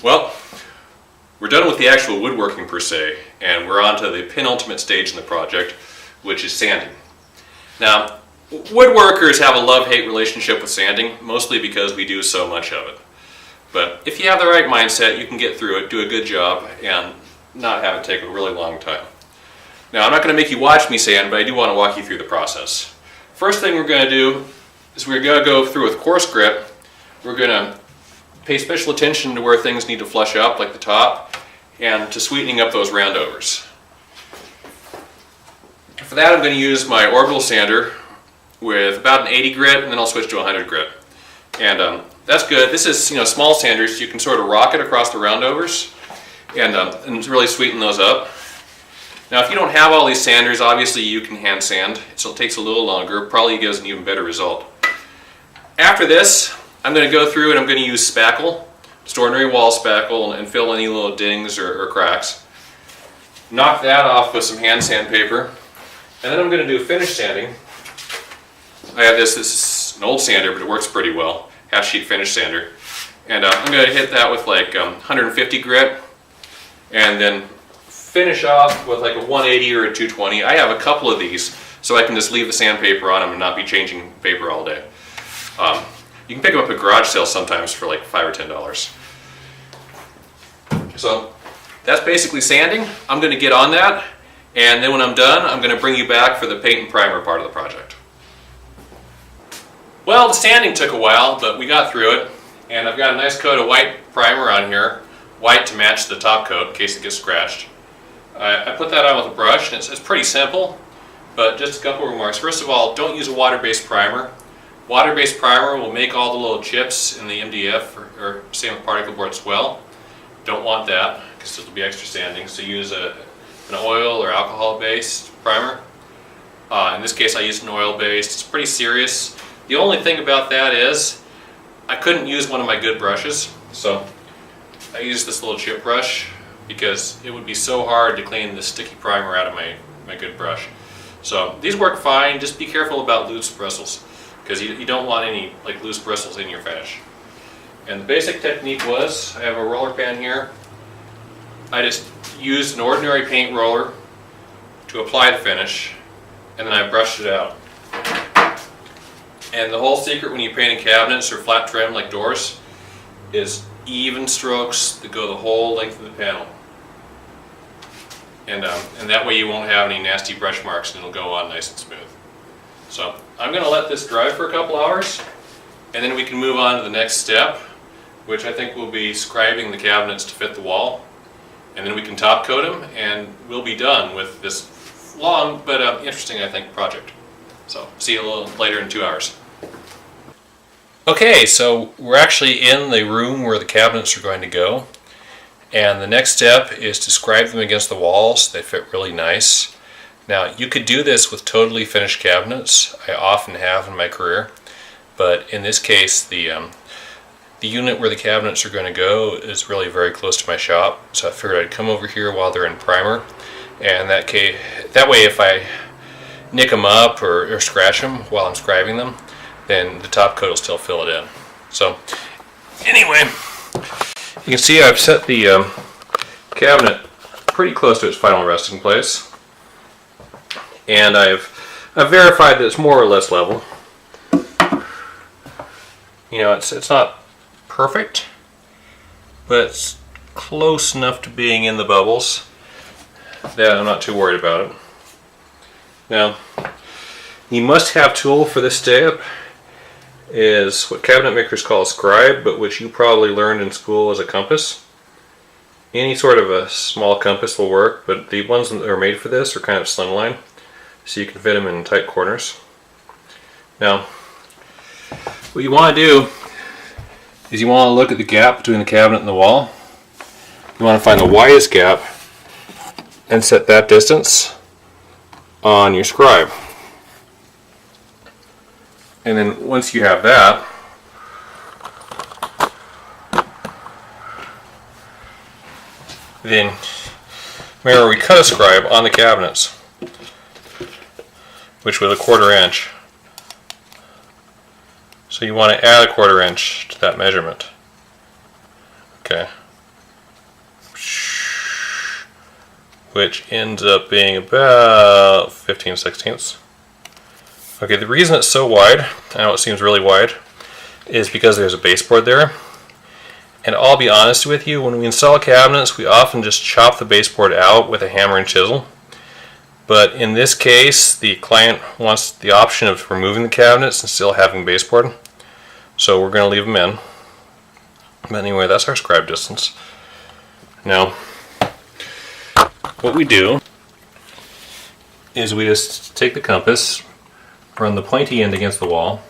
Well, we're done with the actual woodworking per se, and we're on to the penultimate stage in the project, which is sanding. Now, woodworkers have a love-hate relationship with sanding, mostly because we do so much of it. But if you have the right mindset, you can get through it, do a good job, and not have it take a really long time. Now, I'm not going to make you watch me sand, but I do want to walk you through the process. First thing we're going to do is we're going to go through with coarse grit. We're going to pay special attention to where things need to flush up, like the top, and to sweetening up those roundovers. For that, I'm going to use my orbital sander with about an 80 grit, and then I'll switch to 100 grit. And that's good. This is small sanders, so you can sort of rock it across the roundovers and really sweeten those up. Now, if you don't have all these sanders, obviously you can hand sand. So it takes a little longer, probably gives an even better result. After this, I'm going to go through and I'm going to use spackle, just ordinary wall spackle, and fill any little dings or cracks. Knock that off with some hand sandpaper, and then I'm going to do finish sanding. I have this is an old sander, but it works pretty well, half sheet finish sander. And I'm going to hit that with like 150 grit, and then finish off with like a 180 or a 220. I have a couple of these, so I can just leave the sandpaper on them and not be changing paper all day. You can pick them up at garage sales sometimes for like $5 or $10. So that's basically sanding. I'm going to get on that, and then when I'm done, I'm going to bring you back for the paint and primer part of the project. Well, the sanding took a while, but we got through it, and I've got a nice coat of white primer on here, white to match the top coat in case it gets scratched. I put that on with a brush, and it's pretty simple, but just a couple of remarks. First of all, don't use a water-based primer. Water-based primer will make all the little chips in the MDF or same with particle board swell. Don't want that because it'll be extra sanding. So use an oil or alcohol-based primer. In this case, I used an oil-based. It's pretty serious. The only thing about that is I couldn't use one of my good brushes, so I used this little chip brush because it would be so hard to clean the sticky primer out of my good brush. So these work fine. Just be careful about loose bristles, because you don't want any like loose bristles in your finish. And the basic technique was, I have a roller pan here. I just used an ordinary paint roller to apply the finish, and then I brushed it out. And the whole secret when you paint in cabinets or flat trim like doors is even strokes that go the whole length of the panel. And that way you won't have any nasty brush marks, and it'll go on nice and smooth. So I'm going to let this dry for a couple hours, and then we can move on to the next step, which I think will be scribing the cabinets to fit the wall. And then we can top coat them, and we'll be done with this long but interesting, I think, project. So see you a little later in 2 hours. Okay, so we're actually in the room where the cabinets are going to go, and the next step is to scribe them against the walls. They fit really nice. Now, you could do this with totally finished cabinets. I often have in my career, but in this case, the unit where the cabinets are going to go is really very close to my shop, so I figured I'd come over here while they're in primer, and that way if I nick them up or scratch them while I'm scribing them, then the top coat will still fill it in. So anyway, you can see I've set the cabinet pretty close to its final resting place, and I've verified that it's more or less level. It's not perfect, but it's close enough to being in the bubbles that I'm not too worried about it. Now, the must-have tool for this step is what cabinet makers call a scribe, but which you probably learned in school as a compass. Any sort of a small compass will work, but the ones that are made for this are kind of slimline, so you can fit them in tight corners. Now, what you want to do is you want to look at the gap between the cabinet and the wall. You want to find the widest gap and set that distance on your scribe. And then once you have that, then remember we cut a scribe on the cabinets, which was a 1/4 inch. So you want to add a 1/4 inch to that measurement. Okay. which ends up being about 15/16. Okay, the reason it's so wide, I know it seems really wide, is because there's a baseboard there. And I'll be honest with you, when we install cabinets, we often just chop the baseboard out with a hammer and chisel. But in this case, the client wants the option of removing the cabinets and still having baseboard. So we're going to leave them in. But anyway, that's our scribe distance. Now, what we do is we just take the compass, run the pointy end against the wall,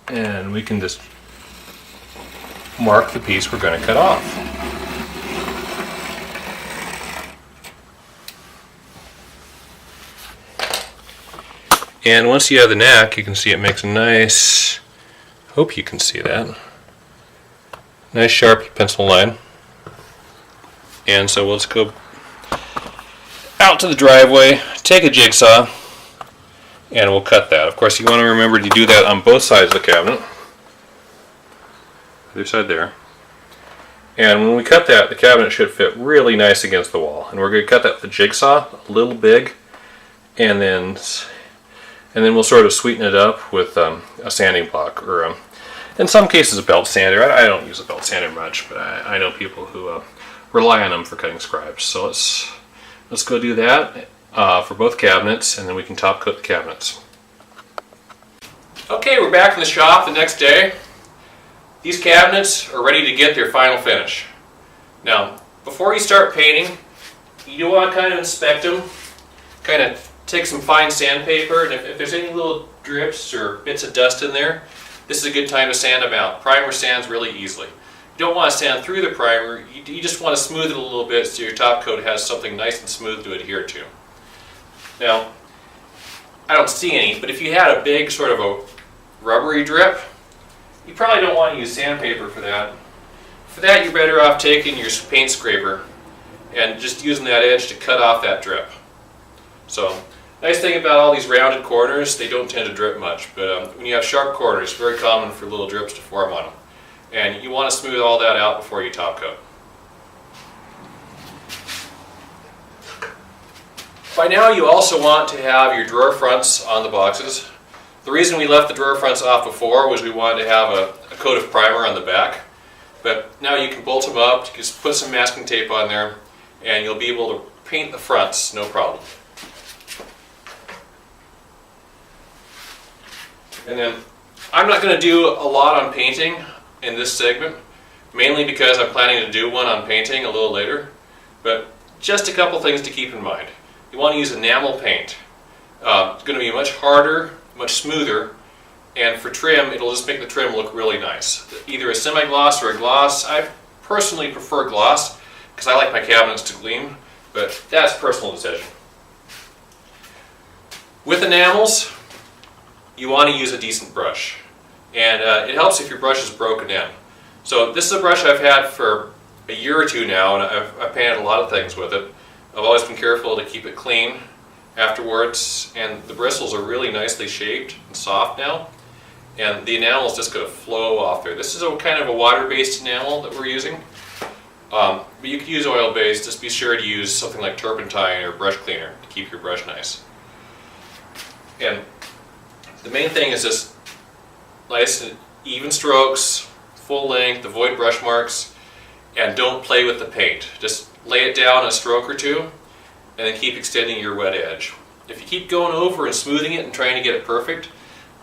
and we can just mark the piece we're going to cut off. And once you have the knack, you can see it makes a nice, hope you can see that, nice sharp pencil line. And so let's go out to the driveway, take a jigsaw, and we'll cut that. Of course, you want to remember to do that on both sides of the cabinet. Other side there. And when we cut that, the cabinet should fit really nice against the wall. And we're going to cut that with a jigsaw, a little big, and then we'll sort of sweeten it up with a sanding block, or in some cases a belt sander. I don't use a belt sander much, but I know people who rely on them for cutting scribes. So let's go do that for both cabinets, and then we can top coat the cabinets. Okay, we're back in the shop the next day. These cabinets are ready to get their final finish. Now, before you start painting, you want to kind of inspect them, kind of take some fine sandpaper, and if there's any little drips or bits of dust in there, this is a good time to sand them out. Primer sands really easily. You don't want to sand through the primer, you just want to smooth it a little bit so your top coat has something nice and smooth to adhere to. Now, I don't see any, but if you had a big sort of a rubbery drip, you probably don't want to use sandpaper for that. For that, you're better off taking your paint scraper and just using that edge to cut off that drip. So, nice thing about all these rounded corners, they don't tend to drip much, but when you have sharp corners, it's very common for little drips to form on them. And you want to smooth all that out before you top coat. By now, you also want to have your drawer fronts on the boxes. The reason we left the drawer fronts off before was we wanted to have a coat of primer on the back. But now you can bolt them up, you just put some masking tape on there, and you'll be able to paint the fronts, no problem. And then, I'm not going to do a lot on painting in this segment, mainly because I'm planning to do one on painting a little later, but just a couple things to keep in mind. You want to use enamel paint. It's going to be much harder, much smoother, and for trim, it'll just make the trim look really nice. Either a semi-gloss or a gloss. I personally prefer gloss because I like my cabinets to gleam, but that's a personal decision. With enamels, you want to use a decent brush, and it helps if your brush is broken in. So this is a brush I've had for a year or two now, and I've painted a lot of things with it. I've always been careful to keep it clean afterwards, and the bristles are really nicely shaped and soft now, and the enamel is just going to flow off there. This is a kind of a water-based enamel that we're using, but you could use oil-based. Just be sure to use something like turpentine or brush cleaner to keep your brush nice. And the main thing is just nice and even strokes, full length, avoid brush marks, and don't play with the paint. Just lay it down a stroke or two, and then keep extending your wet edge. If you keep going over and smoothing it and trying to get it perfect,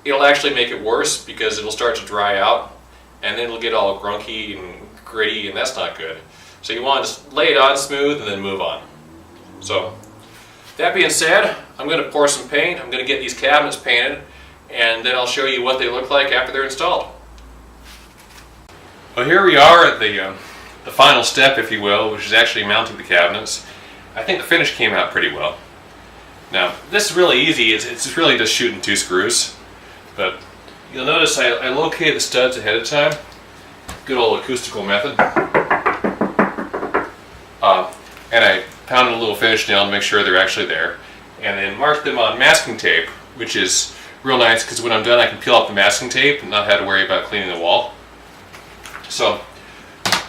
it'll actually make it worse because it'll start to dry out, and then it'll get all grunky and gritty, and that's not good. So you want to just lay it on smooth and then move on. So, that being said, I'm going to pour some paint, I'm going to get these cabinets painted, and then I'll show you what they look like after they're installed. Well, here we are at the final step, if you will, which is actually mounting the cabinets. I think the finish came out pretty well. Now, this is really easy. It's really just shooting 2 screws. But you'll notice I located the studs ahead of time. Good old acoustical method. And I pounded a little finish nail to make sure they're actually there. And then marked them on masking tape, which is real nice because when I'm done I can peel off the masking tape and not have to worry about cleaning the wall. So,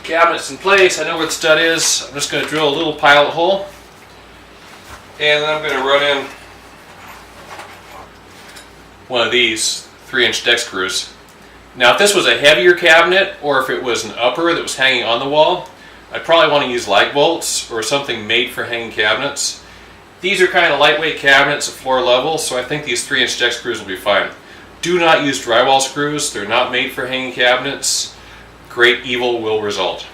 cabinet's in place. I know where the stud is. I'm just going to drill a little pilot hole. And then I'm going to run in one of these 3-inch deck screws. Now if this was a heavier cabinet, or if it was an upper that was hanging on the wall, I'd probably want to use lag bolts or something made for hanging cabinets. These are kind of lightweight cabinets at floor level, so I think these 3-inch deck screws will be fine. Do not use drywall screws. They're not made for hanging cabinets. Great evil will result.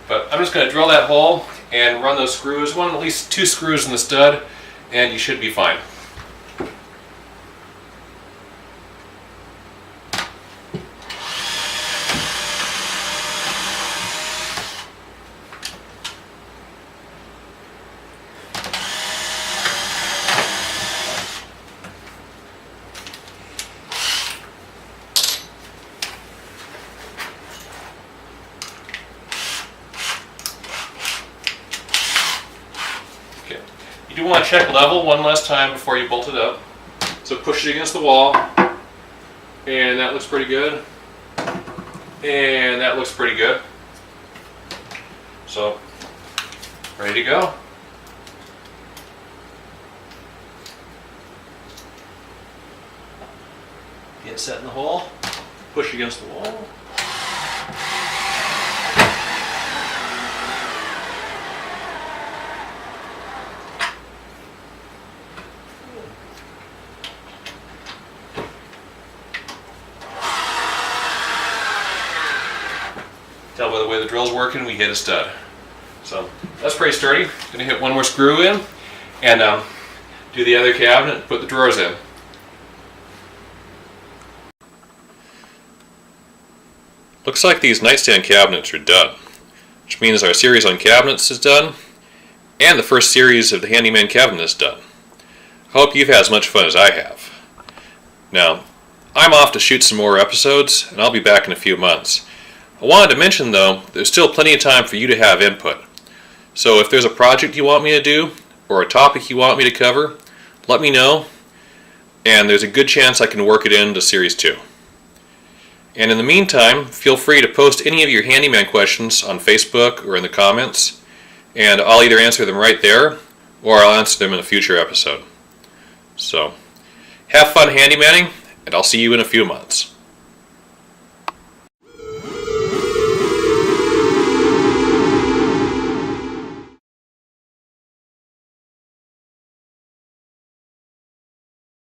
But I'm just going to drill that hole and run those screws. At least 2 screws in the stud, and you should be fine. You do want to check level one last time before you bolt it up. So push it against the wall, and that looks pretty good. And that looks pretty good. So, ready to go. Get set in the hole, push against the wall. Tell by the way the drill's working, we hit a stud. So that's pretty sturdy. Gonna hit one more screw in and do the other cabinet and put the drawers in. Looks like these nightstand cabinets are done, which means our series on cabinets is done and the first series of the Handyman cabinet is done. I hope you've had as much fun as I have. Now, I'm off to shoot some more episodes and I'll be back in a few months. I wanted to mention though, there's still plenty of time for you to have input. So if there's a project you want me to do, or a topic you want me to cover, let me know, and there's a good chance I can work it into Series 2. And in the meantime, feel free to post any of your handyman questions on Facebook or in the comments, and I'll either answer them right there, or I'll answer them in a future episode. So, have fun handymanning, and I'll see you in a few months.